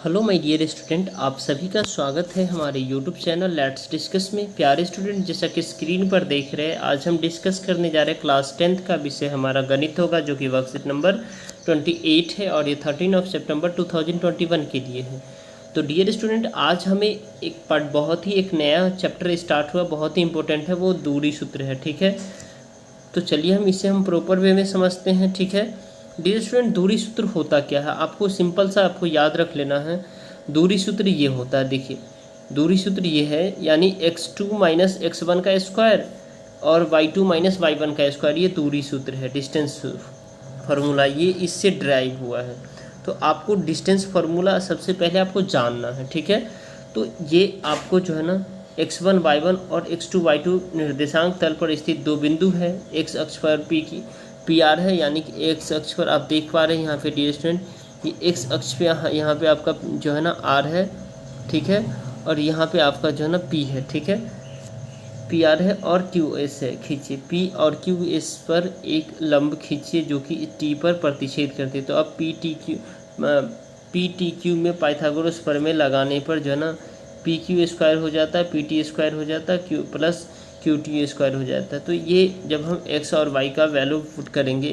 Hello my dear student, आप सभी का स्वागत है हमारे यूट्यूब चैनल लेट्स डिस्कस में। प्यारे स्टूडेंट, जैसा कि स्क्रीन पर देख रहे हैं, आज हम डिस्कस करने जा रहे हैं क्लास 10th का विषय हमारा गणित होगा, जो कि वर्कशीट नंबर 28 है और ये 13 सितंबर 2021 के लिए है। तो डियर स्टूडेंट, आज हमें एक पार्ट बहुत ही एक नया चैप्टर स्टार्ट हुआ, बहुत ही इंपॉर्टेंट है, वो दूरी सूत्र है। ठीक है, तो चलिए इसे हम प्रॉपर वे में समझते हैं। ठीक है डियर स्टूडेंट, दूरी सूत्र होता क्या है, आपको सिंपल सा आपको याद रख लेना है। दूरी सूत्र ये होता है, देखिए दूरी सूत्र ये है, यानी x2 माइनस x1 का स्क्वायर और y2 माइनस y1 का स्क्वायर, ये दूरी सूत्र है, डिस्टेंस फार्मूला, ये इससे ड्राइव हुआ है। तो आपको डिस्टेंस फार्मूला सबसे पहले आपको जानना है। ठीक है, तो ये आपको जो है ना x1 y1 और x2 y2 निर्देशांक तल पर स्थित दो बिंदु है। x अक्ष पर पी आर है, यानी कि x अक्ष पर आप देख पा रहे हैं यहाँ पे डियर स्टूडेंट, ये x अक्ष पे यहाँ पे आपका जो है ना r है। ठीक है, और यहाँ पे आपका जो है ना p है। ठीक है, पी आर है और क्यू एस है। खींचिए p और क्यू एस पर एक लंब खींचिए जो कि t पर प्रतिच्छेद करते हैं। तो अब पी टी क्यू में पाइथागोरस प्रमेय लगाने पर जो है ना पी क्यू स्क्वायर हो जाता है, पी टी स्क्वायर हो जाता है, Q plus Q T square हो जाता है। तो ये जब हम x और y का वैल्यू पुट करेंगे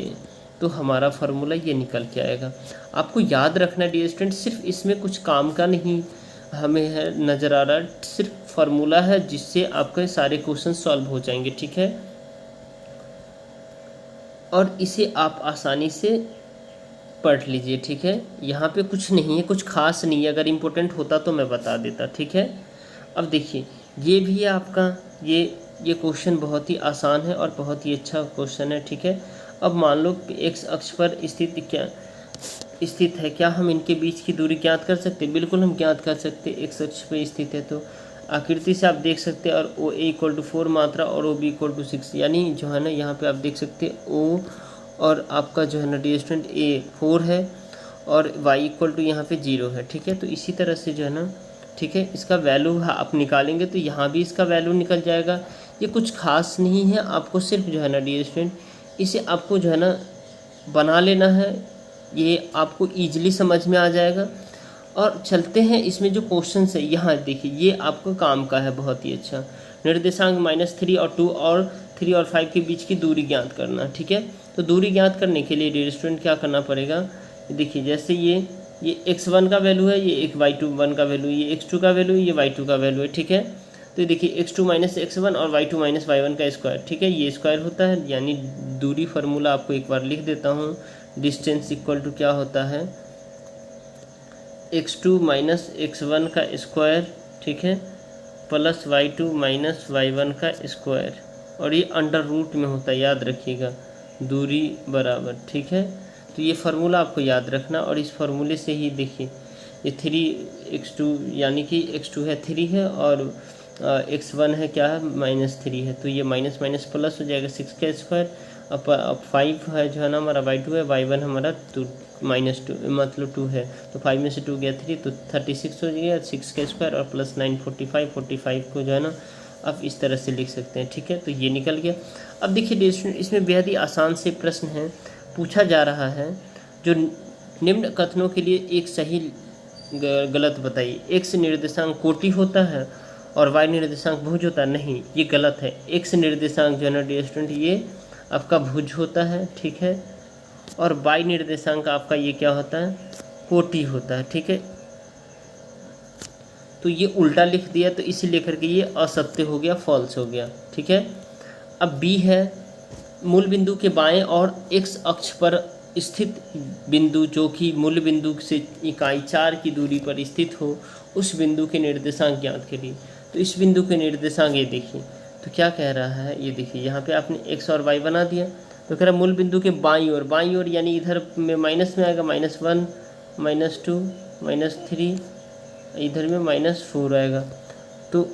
तो हमारा फार्मूला ये निकल के आएगा। आपको याद रखना डियर स्टूडेंट, सिर्फ इसमें कुछ काम का नहीं हमें है नज़र आ रहा, सिर्फ फार्मूला है जिससे आपके सारे क्वेश्चन सॉल्व हो जाएंगे। ठीक है, और इसे आप आसानी से पढ़ लीजिए। ठीक है, यहाँ पे कुछ नहीं है, कुछ खास नहीं है, अगर इम्पोर्टेंट होता तो मैं बता देता। ठीक है, अब देखिए ये भी है आपका, ये क्वेश्चन बहुत ही आसान है और बहुत ही अच्छा क्वेश्चन है। ठीक है, अब मान लो एक्स अक्ष पर स्थित है, क्या हम इनके बीच की दूरी ज्ञात कर सकते हैं? बिल्कुल हम ज्ञात कर सकते हैं। एक्स अक्ष पर स्थित है तो आकृति से आप देख सकते हैं, और ओ ए = 4 मात्रा और ओ बी = 6, यानी जो है ना यहाँ पे आप देख सकते हैं ओ और आपका जो है ना डियर स्टूडेंट ए 4 है और y = यहाँ पे 0 है। ठीक है, तो इसी तरह से जो है ना, ठीक है, इसका वैल्यू आप निकालेंगे तो यहाँ भी इसका वैल्यू निकल जाएगा। ये कुछ खास नहीं है, आपको सिर्फ जो है ना डियर स्टूडेंट इसे आपको जो है ना बना लेना है, ये आपको ईजिली समझ में आ जाएगा। और चलते हैं इसमें जो क्वेश्चन है, यहाँ देखिए ये आपको काम का है, बहुत ही अच्छा। निर्देशांक -3 और 2 और 3 और 5 के बीच की दूरी ज्ञात करना। ठीक है, तो दूरी ज्ञात करने के लिए डियर स्टूडेंट क्या करना पड़ेगा, देखिए जैसे ये x1 का वैल्यू है, ये एक y1 का वैल्यू, ये x2 का वैल्यू है, ये y2 का वैल्यू है। ठीक है, तो देखिए x2 माइनस x1 और y2 माइनस y1 का स्क्वायर। ठीक है, ये स्क्वायर होता है, यानी दूरी फार्मूला आपको एक बार लिख देता हूँ। डिस्टेंस इक्वल टू क्या होता है, x2 माइनस x1 का स्क्वायर, ठीक है, प्लस y2 माइनस y1 का स्क्वायर, और ये अंडर रूट में होता है, याद रखिएगा, दूरी बराबर। ठीक है, तो ये फार्मूला आपको याद रखना, और इस फार्मूले से ही देखिए ये 3x2 यानी कि x2 है 3 है और x1 है क्या है -3 है, तो ये माइनस माइनस प्लस हो जाएगा 6 का स्क्वायर। अब 5 है जो है ना हमारा y2 है, y1 हमारा -2 मतलब 2 है, तो 5 में से 2 गया 3, तो 36 हो गया, 6 का स्क्वायर और प्लस 9 45 को जो है ना अब इस तरह से लिख सकते हैं। ठीक है, तो ये निकल गया। अब देखिए इसमें बेहद ही आसान से प्रश्न है, पूछा जा रहा है जो निम्न कथनों के लिए एक सही गलत बताइए। एक्स निर्देशांक कोटि होता है और वाई निर्देशांक भुज होता है, नहीं ये गलत है। एक्स निर्देशांक जो है ना डियर स्टूडेंट ये आपका भुज होता है। ठीक है, और वाई निर्देशांक आपका ये क्या होता है, कोटि होता है। ठीक है, तो ये उल्टा लिख दिया, तो इसी लेकर के ये असत्य हो गया, फॉल्स हो गया। ठीक है, अब बी है, मूल बिंदु के बाएं और x अक्ष पर स्थित बिंदु जो कि मूल बिंदु से इकाई 4 की दूरी पर स्थित हो, उस बिंदु के निर्देशांक ज्ञात करिए। तो इस बिंदु के निर्देशांक ये देखिए, तो क्या कह रहा है, ये देखिए यहाँ पे आपने x और y बना दिया, तो कह रहा मूल बिंदु के बाईं ओर यानी इधर में माइनस में आएगा -1 -2 -3, इधर में -4 आएगा। तो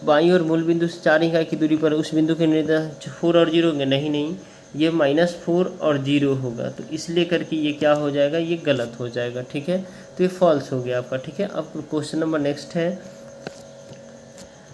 बाईं ओर मूल बिंदु से 4 इकाई की दूरी पर उस बिंदु के निर्देशांक 4 और 0 होंगे, नहीं ये -4 और 0 होगा, तो इसलिए करके ये क्या हो जाएगा, ये गलत हो जाएगा। ठीक है, तो ये फॉल्स हो गया आपका। ठीक है, अब क्वेश्चन नंबर नेक्स्ट है,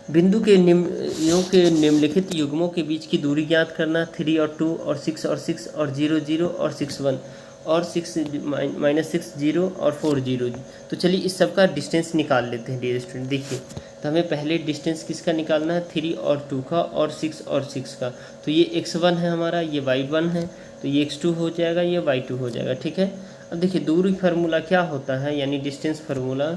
बिंदु के निम्नलिखित युग्मों के बीच की दूरी ज्ञात करना। 3 और 2 और 6 और 6 और 0 0 और 6 1 और 6 -6 जीरो और 4 जीरो। तो चलिए इस सब का डिस्टेंस निकाल लेते हैं डियर स्टूडेंट। देखिए तो हमें पहले डिस्टेंस किसका निकालना है, 3 और 2 का और 6 का। तो ये x1 है हमारा, ये y1 है, तो ये x2 हो जाएगा, ये y2 हो जाएगा। ठीक है, अब देखिए दूरी फार्मूला क्या होता है, यानी डिस्टेंस फार्मूला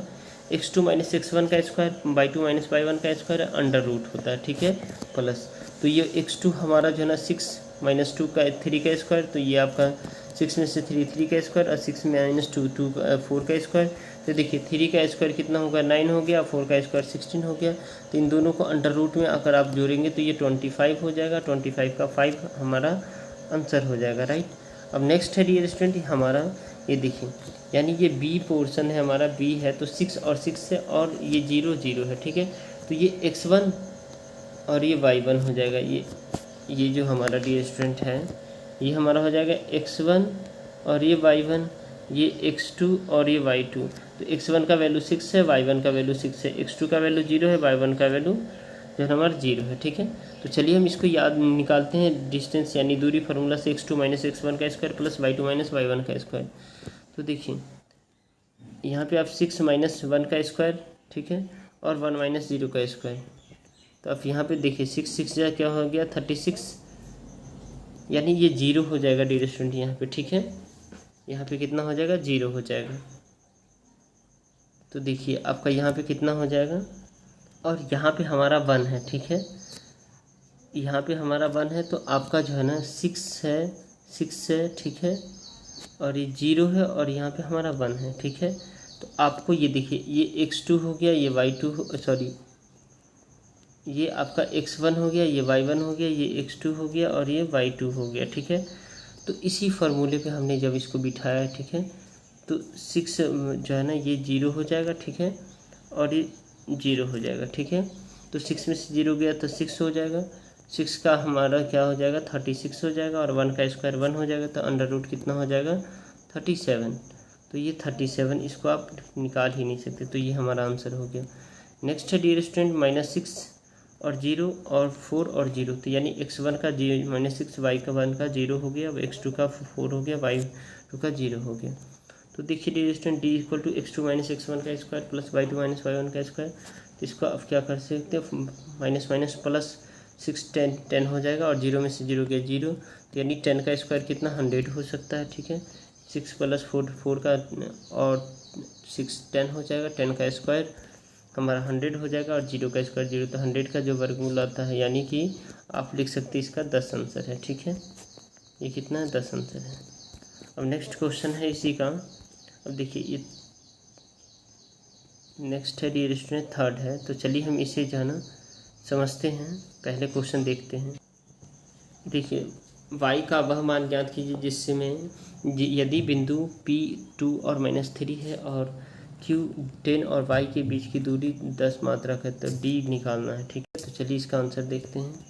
x2 - x1 का स्क्वायर y2 - y1 का स्क्वायर अंडर रूट होता है। ठीक है, प्लस तो ये x2 हमारा जो है ना 6 - 2 का 3 का स्क्वायर, तो ये आपका 6 में से 3 का स्क्वायर और 6 - 2 2 4 का स्क्वायर। तो देखिए 3 का स्क्वायर कितना होगा, 9 हो गया, 4 का स्क्वायर 16 हो गया। तो इन दोनों को अंडर रूट में अगर आप जोड़ेंगे तो ये 25 हो जाएगा, 25 का 5 हमारा आंसर हो जाएगा, राइट। अब नेक्स्ट है डियर स्टूडेंट हमारा, ये देखिए यानी ये बी पोर्शन है हमारा, बी है तो 6 और 6 है और ये 0 0 है। ठीक है, तो ये x1 और ये y1 हो जाएगा। ये जो हमारा डियर स्टूडेंट है ये हमारा हो जाएगा x1 और ये y1, ये x2 और ये y2। तो x1 का वैल्यू 6 है, y1 का वैल्यू 6 है, x2 का वैल्यू 0 है, y1 का वैल्यू जो है हमारा 0 है। ठीक है, तो चलिए हम इसको याद निकालते हैं डिस्टेंस यानी दूरी फार्मूला से x2 - x1 का स्क्वायर प्लस y2 - y1 का स्क्वायर। तो देखिए यहाँ पे आप 6 - 1 का स्क्वायर, ठीक है, और 1 - 0 का स्क्वायर। तो अब यहाँ पे देखिए 6 6 जा क्या हो गया 36, यानी ये 0 हो जाएगा डियर स्टूडेंट यहाँ पे। ठीक है, यहाँ पे कितना हो जाएगा, 0 हो जाएगा। तो देखिए आपका यहाँ पे कितना हो जाएगा, और यहाँ पे हमारा 1 है। ठीक है, यहाँ पे हमारा 1 है, तो आपका जो है ना 6 है। ठीक है, और ये 0 है और यहाँ पे हमारा 1 है। ठीक है, तो आपको ये देखिए ये x2 हो गया, ये y2 सॉरी ये आपका x1 हो गया, ये y1 हो गया, ये x2 हो गया और ये y2 हो गया। ठीक है, तो इसी फार्मूले पे हमने जब इसको बिठाया, ठीक है, तो 6 जो है ना ये 0 हो जाएगा। ठीक है, और ये 0 हो जाएगा। ठीक है, तो 6 में से 0 गया तो 6 हो जाएगा, 6 का हमारा क्या हो जाएगा 36 हो जाएगा, और 1 का स्क्वायर 1 हो जाएगा, तो अंडर रूट कितना हो जाएगा 37। तो ये 37 इसको आप निकाल ही नहीं सकते, तो ये हमारा आंसर हो गया। नेक्स्ट है डियर स्टूडेंट -6 और 0 और 4 और 0, तो यानी x1 का -6 y1 का 0 हो गया, अब x2 का 4 हो गया, y2 का 0 हो गया। तो देखिए dear student d = x2 - x1 का स्क्वायर प्लस y2 - y1 का स्क्वायर। तो इसको आप क्या कर सकते हैं, माइनस माइनस प्लस 6 10 हो जाएगा, और 0 में से 0 गया 0, तो यानी 10 का स्क्वायर कितना 100 हो सकता है। ठीक है, 6 + 4 का और 6 10 हो जाएगा, 10 का स्क्वायर हमारा 100 हो जाएगा, और 0 का स्क्वायर 0, तो 100 का जो वर्गमूल आता है, यानी कि आप लिख सकते हैं इसका 10 आंसर है। ठीक है, ये कितना है 10 आंसर है। अब नेक्स्ट क्वेश्चन है इसी का, अब देखिए ये नेक्स्ट है डियर स्टूडेंट थर्ड है, तो चलिए हम इसे जो है ना समझते हैं। पहले क्वेश्चन देखते हैं। देखिए y का वह मान ज्ञात कीजिए जिससे में यदि बिंदु P2 और -3 है और Q 10 और y के बीच की दूरी 10 मात्रक है, तो d निकालना है। ठीक है, तो चलिए इसका आंसर देखते हैं।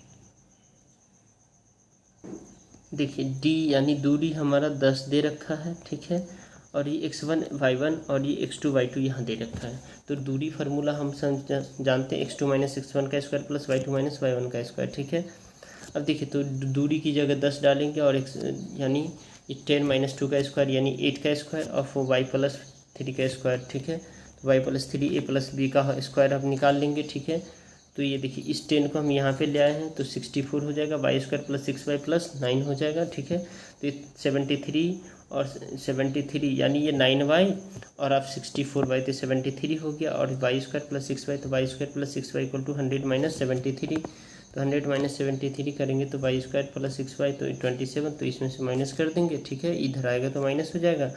देखिए d यानी दूरी हमारा 10 दे रखा है। ठीक है, और ये x1 y1 और ये x2 y2 यहाँ दे रखा है। तो दूरी फार्मूला हम जानते हैं x2 - x1 का स्क्वायर प्लस y2 - y1 का स्क्वायर। ठीक है, अब देखिए तो दूरी की जगह 10 डालेंगे, और यानी 10 - 2 का स्क्वायर यानी 8 का स्क्वायर, और फिर y + 3 का स्क्वायर। ठीक है, तो y + 3 a + b का स्क्वायर आप निकाल लेंगे। ठीक है, तो ये देखिए इस 10 को हम यहाँ पे ले आए हैं, तो 64 हो जाएगा, y² + 6y + 9 हो जाएगा। ठीक है, तो ये 73 और 73 यानी ये 9y और आप 64y, तो 73 हो गया, और y² + 6y, तो y² + 6y = 100 - 73, तो 100 - 73 करेंगे तो y² + 6y तो 27, तो इसमें से माइनस कर देंगे। ठीक है, इधर आएगा तो माइनस हो जाएगा।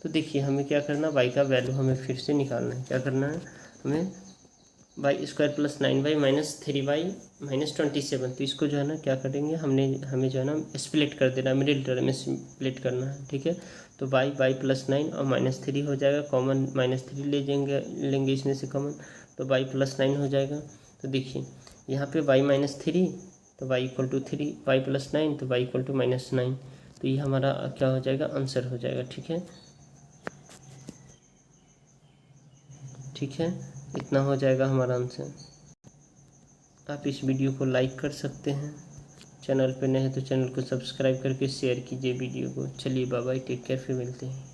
तो देखिए हमें क्या करना, y का वैल्यू हमें फिर से निकालना है। क्या करना है हमें, y² + 9y - 3y - 27, तो इसको जो है ना क्या करेंगे हमें जो है ना स्प्लिट कर देना, मिडिल टर्म में स्प्लिट करना है। ठीक है, तो y + 9 और -3 हो जाएगा, कॉमन -3 लेंगे इसमें से कॉमन, तो y + 9 हो जाएगा। तो देखिए यहाँ पे y - 3 तो y = 3, y + 9 तो y = -9, तो ये हमारा क्या हो जाएगा आंसर हो जाएगा। ठीक है, ठीक है, इतना हो जाएगा हमारा आंसर। आप इस वीडियो को लाइक कर सकते हैं। चैनल पे नए हैं तो चैनल को सब्सक्राइब करके शेयर कीजिए वीडियो को। चलिए बाय बाय, टेक केयर, फिर मिलते हैं।